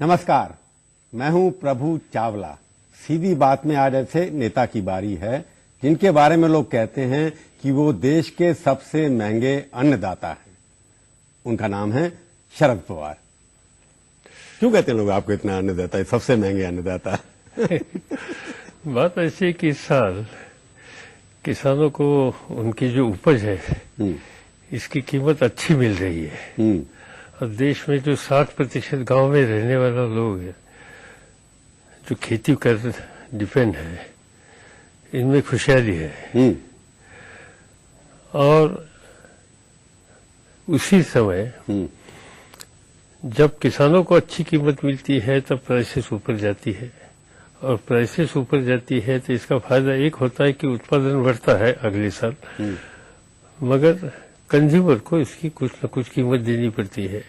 नमस्कार, मैं हूं प्रभु चावला। सीधी बात में आज ऐसे नेता की बारी है जिनके बारे में लोग कहते हैं कि वो देश के सबसे महंगे अन्नदाता हैं। उनका नाम है शरद पवार। क्यों कहते हैं लोग आपको इतना अन्नदाता है, सबसे महंगे अन्नदाता? बात ऐसी है कि इस साल किसानों को उनकी जो उपज है इसकी कीमत अच्छी मिल रही है और देश में जो 60% गांव में रहने वाला लोग है जो खेती कर डिपेंड है, इनमें खुशहाली है। और उसी समय जब किसानों को अच्छी कीमत मिलती है तब प्राइसेस ऊपर जाती है और प्राइसेस ऊपर जाती है तो इसका फायदा एक होता है कि उत्पादन बढ़ता है अगले साल, मगर कंज्यूमर को इसकी कुछ न कुछ कीमत देनी पड़ती है।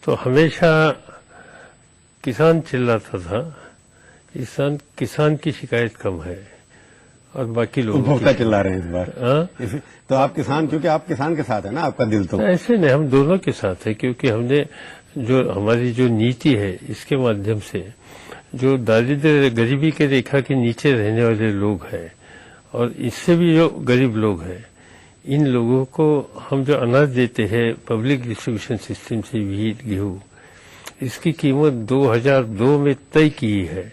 तो हमेशा किसान चिल्लाता था, इस साल किसान की शिकायत कम है और बाकी लोग उपभोक्ता चिल्ला रहे हैं इस बार। तो आप किसान, क्योंकि आप किसान के साथ है ना, आपका दिल तो ऐसे नहीं, हम दोनों के साथ है, क्योंकि हमने जो हमारी जो नीति है इसके माध्यम से जो दारिद्र्य गरीबी के रेखा के नीचे रहने वाले लोग हैं और इससे भी जो गरीब लोग हैं, इन लोगों को हम जो अनाज देते हैं पब्लिक डिस्ट्रीब्यूशन सिस्टम से व्हीट गेहूं, इसकी कीमत 2002 में तय की है,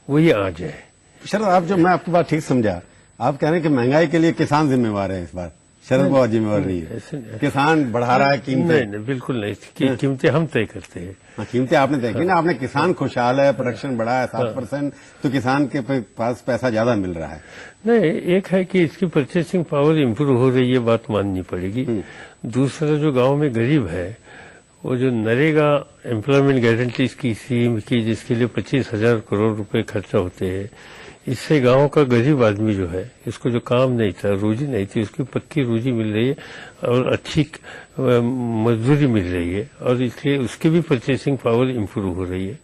वही आज है। शरद, आप जो, मैं आपकी बात ठीक समझा, आप कह रहे हैं कि महंगाई के लिए किसान जिम्मेवार है, इस बार शरद पवार जिम्मेवार नहीं है। किसान बढ़ा रहा है कीमतें? नहीं, बिल्कुल नहीं, कीमतें हम तय करते हैं। कीमतें आपने तय की ना, आपने किसान खुशहाल है, प्रोडक्शन बढ़ा है 7%, तो किसान के पास पैसा ज्यादा मिल रहा है। नहीं, एक है कि इसकी परचेसिंग पावर इम्प्रूव हो रही है, बात माननी पड़ेगी। दूसरा, जो गांव में गरीब है वो जो नरेगा एम्प्लॉयमेंट गारंटी की स्कीम की, जिसके लिए 25,000 करोड़ रुपए खर्चा होते हैं, इससे गांव का गरीब आदमी जो है, इसको जो काम नहीं था, रोजी नहीं थी, उसकी पक्की रोजी मिल रही है और अच्छी मजदूरी मिल रही है और इसलिए उसकी भी परचेसिंग पावर इम्प्रूव हो रही है।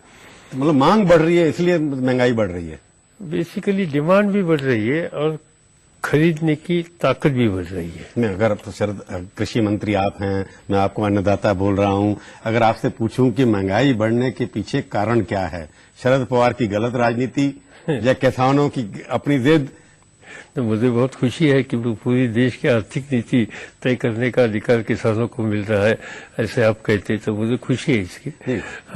मतलब मांग बढ़ रही है, इसलिए महंगाई बढ़ रही है। बेसिकली डिमांड भी बढ़ रही है और खरीदने की ताकत भी बढ़ रही है। मैं, अगर शरद कृषि मंत्री आप हैं, मैं आपको अन्नदाता बोल रहा हूं, अगर आपसे पूछूं कि महंगाई बढ़ने के पीछे कारण क्या है, शरद पवार की गलत राजनीति या किसानों की अपनी जिद? तो मुझे बहुत खुशी है कि पूरी देश की आर्थिक नीति तय करने का अधिकार किसानों को मिल रहा है, ऐसे आप कहते, तो मुझे खुशी है इसकी।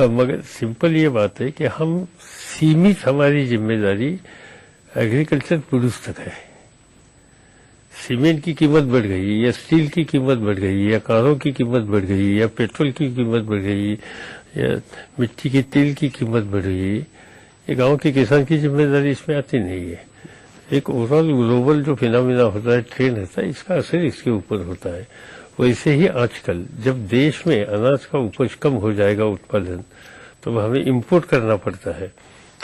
मगर सिंपल ये बात है कि हम सीमित, हमारी जिम्मेदारी एग्रीकल्चर प्रोड्यूस तक है। सीमेंट की कीमत बढ़ गई या स्टील की कीमत बढ़ गई या कारों की कीमत बढ़ गई या पेट्रोल की कीमत बढ़ गई या मिट्टी के तेल की कीमत बढ़ गई, ये गांव के किसान की जिम्मेदारी इसमें आती नहीं है। एक ओवरऑल ग्लोबल जो फिनोमिना होता है, ट्रेंड होता है, इसका असर इसके ऊपर होता है। वैसे ही आजकल जब देश में अनाज का उपज कम हो जाएगा उत्पादन, तो हमें इंपोर्ट करना पड़ता है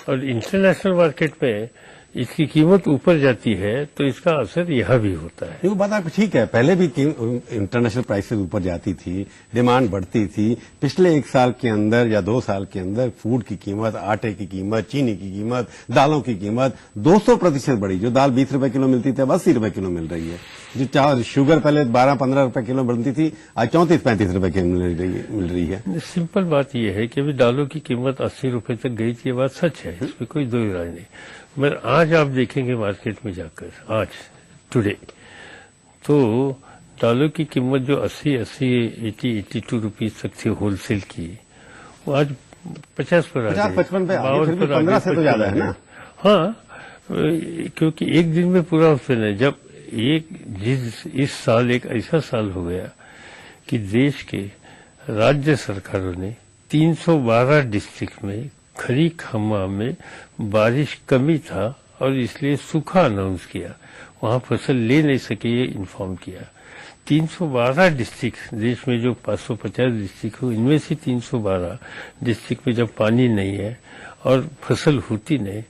और इंटरनेशनल मार्केट में इसकी कीमत ऊपर जाती है, तो इसका असर यह भी होता है। ये बात आपको ठीक है, पहले भी इंटरनेशनल प्राइसेस ऊपर जाती थी, डिमांड बढ़ती थी। पिछले 1 साल के अंदर या 2 साल के अंदर फूड की कीमत, आटे की कीमत, चीनी की कीमत, दालों की कीमत 200% बढ़ी। जो दाल 20 रुपए किलो मिलती थी अब 80 रुपए किलो मिल रही है। जो शुगर पहले 12-15 रुपए किलो बनती थी, आज 34-35 रुपए किलो मिल रही है। सिंपल बात यह है कि अभी दालों की कीमत 80 रुपए तक गई थी, ये बात सच है, इसमें कोई दो राय नहीं। मगर आज आप देखेंगे मार्केट में जाकर, आज टुडे, तो दालों की कीमत जो 80-82 रुपीज तक थी होलसेल की, वो आज 50 पर आ गई, 50-55 पे, 15 से तो ज्यादा है ना। हाँ, क्योंकि एक दिन में पूरा ऑप्शन है। जब इस साल एक ऐसा साल हो गया कि देश के राज्य सरकारों ने 312 डिस्ट्रिक्ट में खरीफ हंगाम में बारिश कमी था और इसलिए सूखा अनाउंस किया, वहां फसल ले नहीं सके, ये इन्फॉर्म किया। 312 डिस्ट्रिक्ट देश में जो 550 डिस्ट्रिक्ट हो, इनमें से 312 डिस्ट्रिक्ट में जब पानी नहीं है और फसल होती नहीं,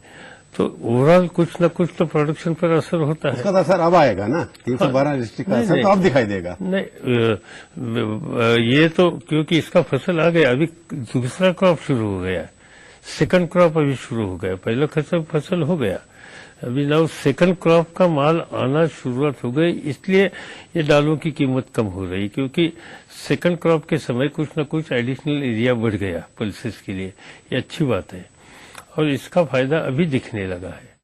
तो ओवरऑल कुछ न कुछ तो प्रोडक्शन पर असर होता है। उसका तो असर अब आएगा ना, 312 डिस्ट्रिक्ट का असर तो अब दिखाई देगा। नहीं, ये तो क्योंकि इसका फसल आ गया, अभी दूसरा क्रॉप शुरू हो गया, सेकंड क्रॉप अभी शुरू हो गया, पहला फसल हो गया, अभी नाउ सेकंड क्रॉप का माल आना शुरुआत हो गई, इसलिए ये दालों की कीमत कम हो रही, क्योंकि सेकंड क्रॉप के समय कुछ न कुछ एडिशनल एरिया बढ़ गया पल्सेस के लिए। ये अच्छी बात है और इसका फायदा अभी दिखने लगा है।